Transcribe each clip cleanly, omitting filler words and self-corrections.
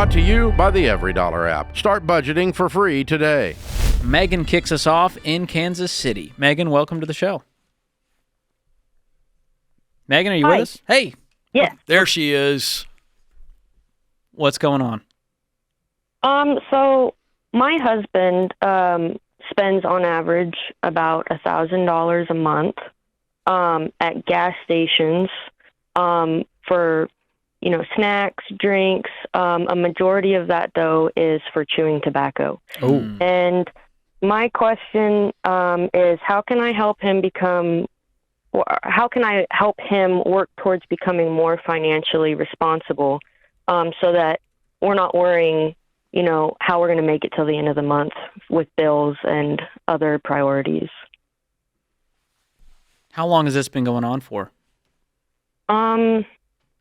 Brought to you by the EveryDollar app. Start budgeting for free today. Megan kicks us off in Kansas City. Megan, welcome to the show. Megan, are you with us? Hey. Yes. There she is. What's going on? So my husband spends on average about $1,000 a month at gas stations for snacks, drinks. A majority of that though is for chewing tobacco. Oh. And my question is, how can I help him work towards becoming more financially responsible, so that we're not worrying, how we're going to make it till the end of the month with bills and other priorities. How long has this been going on for?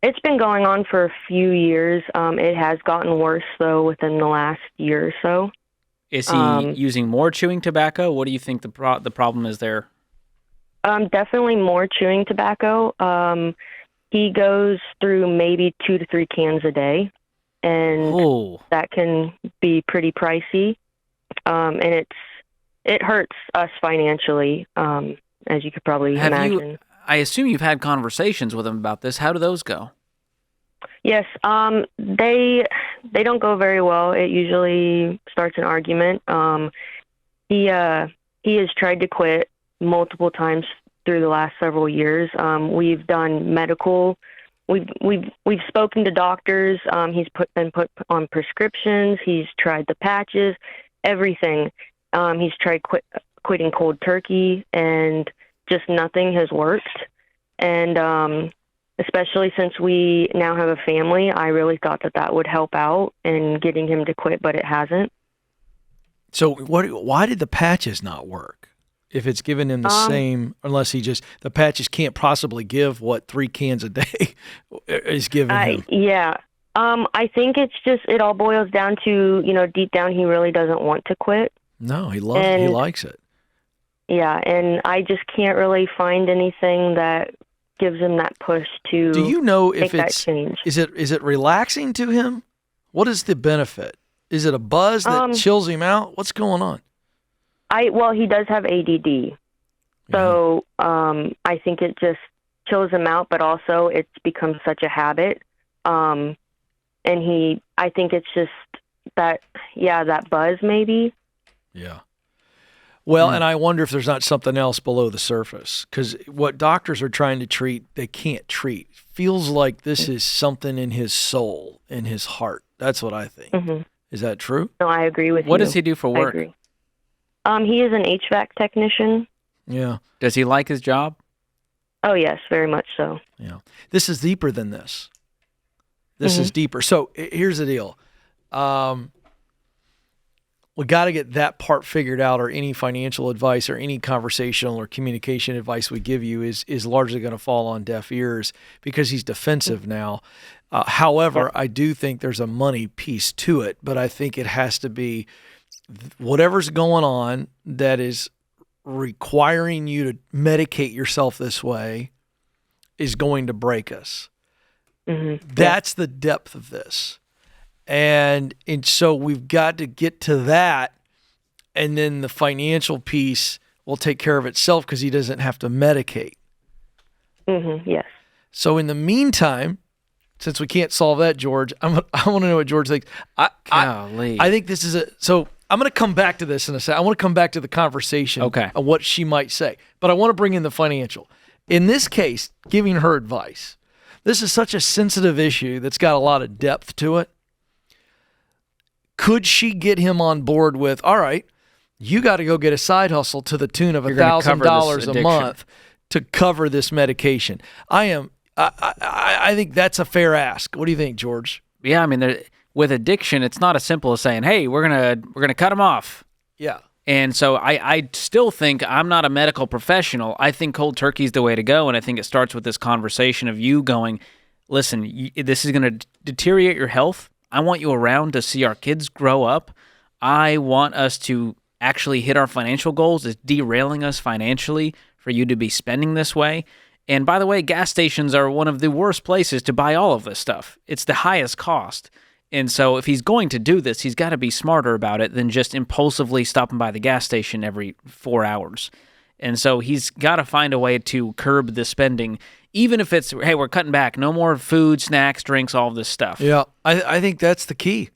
It's been going on for a few years. It has gotten worse, though, within the last year or so. Is he using more chewing tobacco? What do you think the problem is there? Definitely more chewing tobacco. He goes through maybe 2 to 3 cans a day, and that can be pretty pricey. And it hurts us financially, as you could probably imagine. I assume you've had conversations with him about this. How do those go? Yes, they don't go very well. It usually starts an argument. He has tried to quit multiple times through the last several years. We've done medical. We've spoken to doctors. He's been put on prescriptions. He's tried the patches, everything. He's tried quitting cold turkey, and just nothing has worked. And especially since we now have a family, I really thought that would help out in getting him to quit, but it hasn't. So why did the patches not work? If it's giving him the same, unless the patches can't possibly give what 3 cans a day is giving him. Yeah. I think it all boils down to, deep down, he really doesn't want to quit. No, he likes it. Yeah. And I just can't really find anything that gives him that push to Do you know make if that change. Is it relaxing to him? What is the benefit? Is it a buzz that chills him out? What's going on? He does have ADD. So I think it just chills him out, but also it's become such a habit. And I think it's just that buzz maybe. Yeah. Well, and I wonder if there's not something else below the surface, because what doctors are trying to treat, they can't treat. Feels like this is something in his soul, in his heart. That's what I think. Mm-hmm. Is that true? No, I agree with you. What does he do for work? I agree. He is an HVAC technician. Yeah. Does he like his job? Oh, yes, very much so. Yeah. This is deeper than this. This is deeper. So here's the deal. We got to get that part figured out, or any financial advice or any conversational or communication advice we give you is largely going to fall on deaf ears, because he's defensive now. However, I do think there's a money piece to it, but I think it has to be whatever's going on that is requiring you to medicate yourself this way is going to break us. Mm-hmm. That's the depth of this. And so we've got to get to that, and then the financial piece will take care of itself because he doesn't have to medicate. Mm-hmm, yes. So in the meantime, since we can't solve that, George, I want to know what George thinks. I think this is so I'm going to come back to this in a second. I want to come back to the conversation of what she might say, but I want to bring in the financial. In this case, giving her advice, this is such a sensitive issue that's got a lot of depth to it. Could she get him on board with, all right, you got to go get a side hustle to the tune of $1,000 a month to cover this medication? I think that's a fair ask. What do you think, George? Yeah, I mean, with addiction, it's not as simple as saying, hey, we're gonna cut him off. Yeah. And so I still think, I'm not a medical professional, I think cold turkey is the way to go, and I think it starts with this conversation of you going, listen, this is going to deteriorate your health. I want you around to see our kids grow up. I want us to actually hit our financial goals. It's derailing us financially for you to be spending this way. And by the way, gas stations are one of the worst places to buy all of this stuff. It's the highest cost. And so if he's going to do this, he's got to be smarter about it than just impulsively stopping by the gas station every 4 hours. And so he's got to find a way to curb the spending, even if it's, hey, we're cutting back. No more food, snacks, drinks, all of this stuff. Yeah, I think that's the key.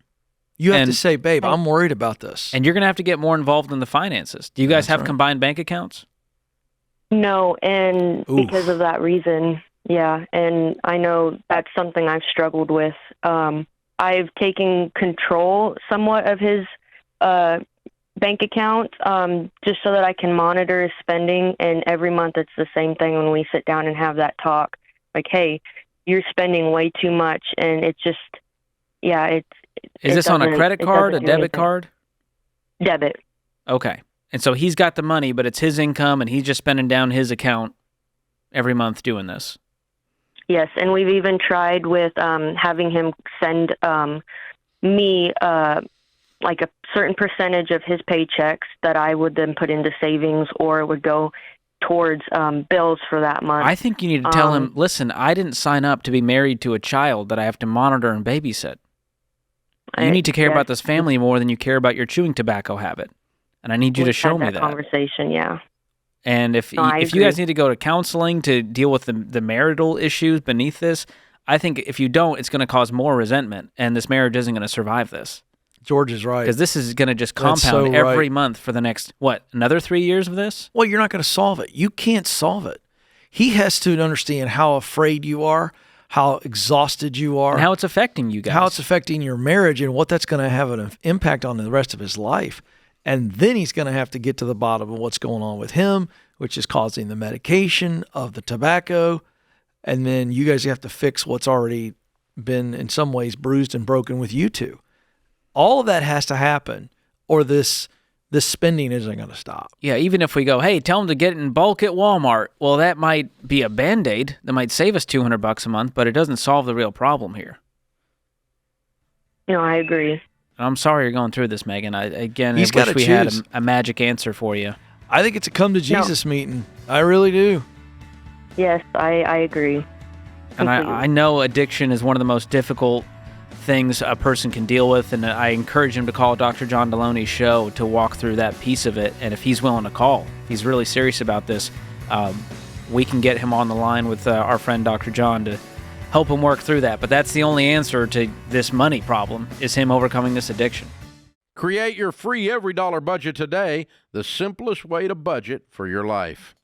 You have to say, babe, I'm worried about this. And you're going to have to get more involved in the finances. Do you guys have combined bank accounts? No, and because of that reason, yeah. And I know that's something I've struggled with. I've taken control somewhat of his bank account just so that I can monitor his spending. And every month it's the same thing when we sit down and have that talk. Like, hey, you're spending way too much. And it's just, yeah, Is this on a credit card, a debit card? Debit. Okay. And so he's got the money, but it's his income, and he's just spending down his account every month doing this. Yes, and we've even tried with having him send me like a certain percentage of his paychecks that I would then put into savings, or it would go towards bills for that month. I think you need to tell him, listen, I didn't sign up to be married to a child that I have to monitor and babysit. You need to care about this family more than you care about your chewing tobacco habit. And I need you to show me that. Conversation, yeah. And if you guys need to go to counseling to deal with the marital issues beneath this, I think if you don't, it's going to cause more resentment, and this marriage isn't going to survive this. George is right. Because this is going to just compound every month for the next, another 3 years of this? Well, you're not going to solve it. You can't solve it. He has to understand how afraid you are, how exhausted you are. And how it's affecting you guys. How it's affecting your marriage, and what that's going to have an impact on the rest of his life. And then he's going to have to get to the bottom of what's going on with him, which is causing the medication of the tobacco. And then you guys have to fix what's already been in some ways bruised and broken with you two. All of that has to happen, or this spending isn't going to stop. Yeah, even if we go, hey, tell them to get it in bulk at Walmart. Well, that might be a Band-Aid. That might save us $200 a month, but it doesn't solve the real problem here. No, I agree. I'm sorry you're going through this, Megan. I wish we had a magic answer for you. I think it's a come to Jesus meeting. I really do. Yes, I agree. And I know addiction is one of the most difficult things a person can deal with, and I encourage him to call Dr. John Deloney's show to walk through that piece of it. And if he's willing to call, if he's really serious about this, we can get him on the line with our friend Dr. John to help him work through that. But that's the only answer to this money problem, is him overcoming this addiction. Create your free every dollar budget today, the simplest way to budget for your life.